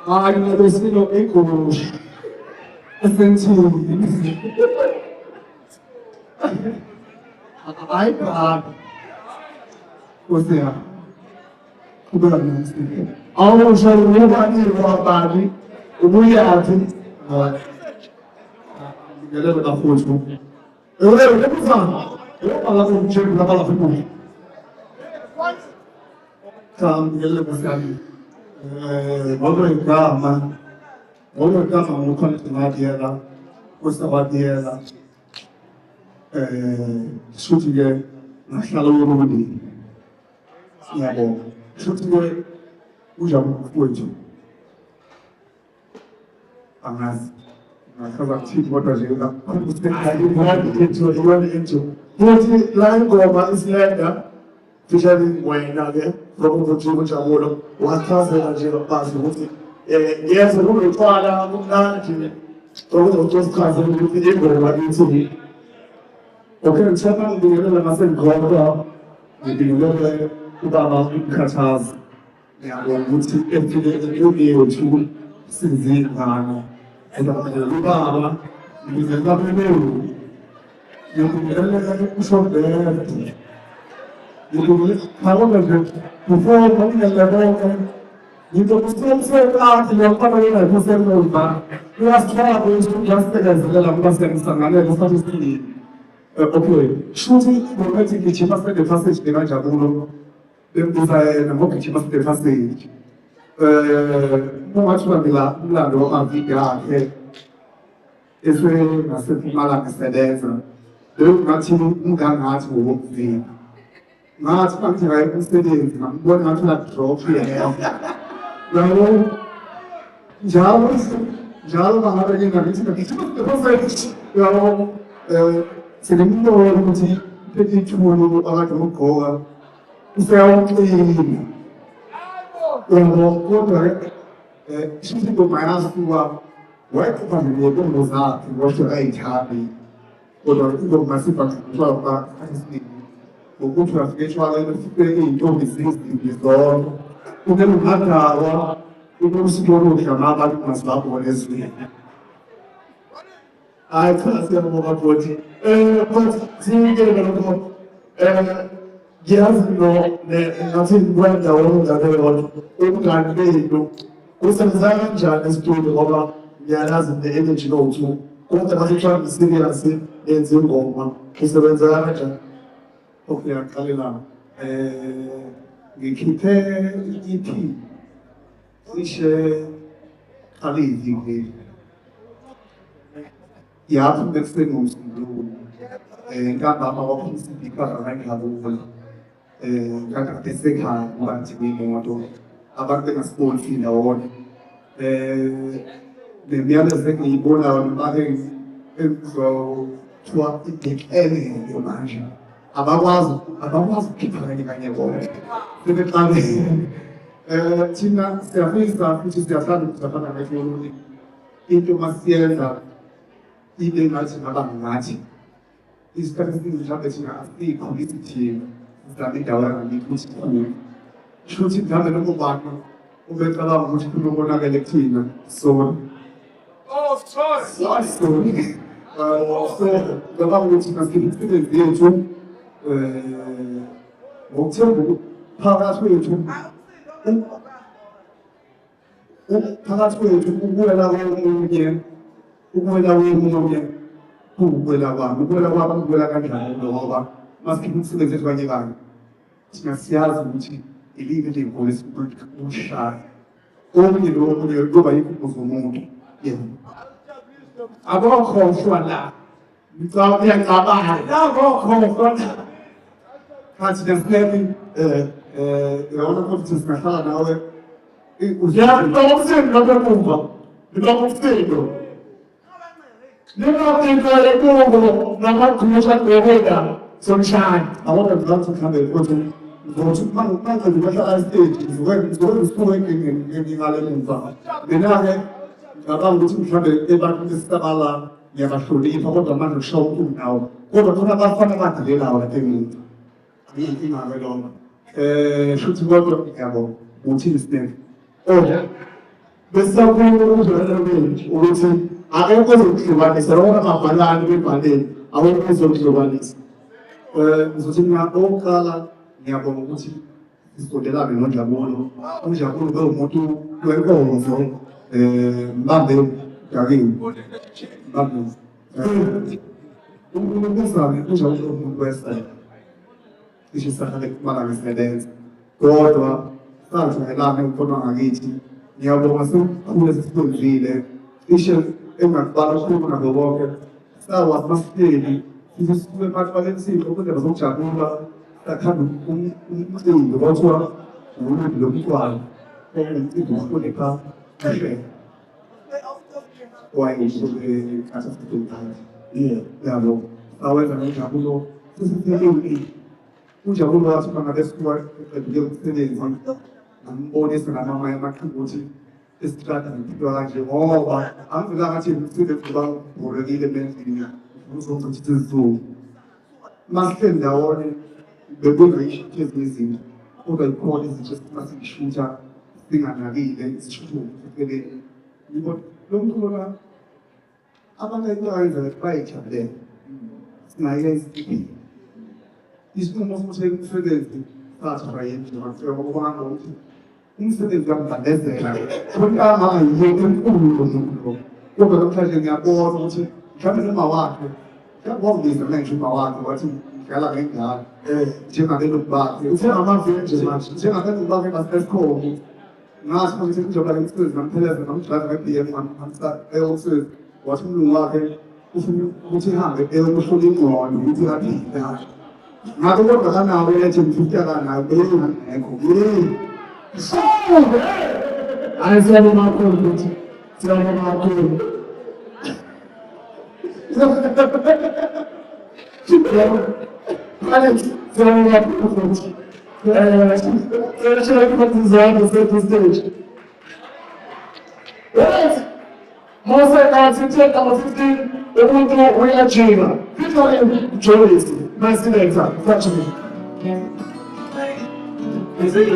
Ai, meu Deus, que não tem como. Eu senti. Ai, pá. Você, o Bruno, ao jogo vai levar base, o Buiati. Eu lembro da foto. Eu lembro, eu falava com o Diego na palavra comigo. Então, ele lembra assim, vamos entrar no continuar dela, gostava dela, chute na sala do mundo. E é bom. Chute o jogo foi. Mas casa tipo bota ajuda. Você aí vai into. Hoje lá em Goma, Islândia, fizeram moeda, né? Vamos continuar chamando. O atraso da gente passa muito. E essa não é para mudar de. Todos os casos de pedir Goma isso. O que você está dizendo na nossa Goma, de dinheiro o baba cachaça. E agora muito eu vi cinzinho lá. Baba, dizendo primeiro. Eu queria um sorvete. Eu falava gente, o fogo ali na boca. Então você sabe que eu estava aí na você não vai. Eu acho que era isso que já se pegou lá para ser instalado, eu estava assim. Ok, chute o momento que tinha bastante de fazer de grande aluno. Eu disse na boca que tinha bastante de fazer. Não acho que lá não uma vida isso é na semana que se deza. Eu não tive lugar mais para ouvir. Mas quando tiver com experiência, não vou não ter troca. Então, já o barra de na vida que eu faço. Eu se ele me deu um de pedir no para que eu corra. Isso é um que eu vou contar. Se tu mais sua vai que família como usar, que gosta de happy. Quando eu mais para falar assim. O curso da frente falando que em torno de episódio, o que não acaba, o que se tornou chamado de umas vapores. Ai, cara, você não vai poder. Mas, sim, que eu não guias não se encontra o da verdade. O cara veio, o sensação já estudo, rouba, e a razão de ele de novo. Quando a gente vai se virar assim, ele se engoma. Isso é verdade. Ok, aquele lá. Equipe EP. Isso é ali, digo. E a arte deve ser um do. Cada uma opção se fica na casa do. Cada PC cá, o antigo modo. A parte das coisas na hora. De minha desenho e boa na hora, eu sou sua pequena imagem. Abawazo que fala de ganhar bola. Deve estar tinha serviço a ficha de assado que estava na região e de uma ciência e de mais uma bagagem. Isso que a gente já tinha assim competitivo, também da hora de construir. Chute da no barco, o mercado muito no na galectina, só. Oh, sorry. Dava muito nas que de 목적은 파가소의 좀 파가소의 좀 우구에라고 하는 게 우구에라고 하는 게 우구에라고 하는 게 아니라 mas que não se deseja vai levar tinha se muito e livre de coisas por puxar como de novo eu vai com o mundo agora com sua lá então tem a barra agora com Antes de serem, eu não posso descansar na hora. Já não sei, não é culpa. Não sei. Não tem como, não vai começar a correr. Sunshine. I want to learn to come and go to. Não vai falar stage. Vai estou em Alemanha. Depois, agora vou te chamar de para que você lá. E a pastora falou que mano show tu não. Quando tu não vai falar nada de lá, tem Meeting on the should work out, which is then. Oh, besakubona ukuthi ukuthi akekho ozokuhlukanisa lokho amabhalane bebhaleni awekho ozokuhlukanisa. Ngizothi okokuqala ngiyabonga ukuthi sifondelane noNjabulo. uNjabulo bewumuntu wenkonzo mbambe Dakiwe mbambe uNkulunkulu uNjabulo umuntu wesifazane cishe sahlale kumala ngisebenza kodwa sajwayelana emfundwa ngakithi. Ngiyabonga sekukhule sesikhondlile cishe engakubala kakhulu nabo bonke sakwazi masihleli sithi sisuke emathibaleni sihle ukudlela zokujabula sakhanda umcimbi kwathiwa uludi lomntwana umcimbi wokuhlonipha wayeyisuke kasasibhekane yabo sawenza noNjabulo sesiphelile. uNjabulo wathi uma ngabe sikuwa eqedile umsebenzi ngambonisa namamanye amaqhinga ukuthi esitrada ngiphiwa kanje ngoba angivela ngathi umsebenzi uba uborekile emendlini uzochitha isizungu. Masihleli ndawonye bekungayishuthi ezinye izinto kodwa yikhona izinto esingasishutha singanakile isishuthu eceleni. Lo mkhona abantu ayenza bayijabulele singayenza isinqumo sokuthi umsebenzi sathayeni ngoba ukuthi umsebenzi uyangibandezela kodwa angayiyo enkulu lo kodwa namhlanje ngiyabona ukuthi mhlawumbe noma wakhe ngiyabonga manje uma wakhe wathi ngidlala ngengane njengalelo bakhe uthengamavile manje njengalelo bakhe basesikhona ngathi manje njengoba umsebenzi nampheleza namdlala nge-BM ngamsa eyomsebenzi wathi umlungu wakhe ufuna ukuthi ihambe eyokuhlola ingqondo ukuthi kaphile ngathi ngabe kodwa kanawo ethi ngifika nayo ngekho ayisiyabona kakhulu ukuthi siyabona kakhulu Mose athi take our 15 umuntu uyajima ngithole Joyce my selector touch me is it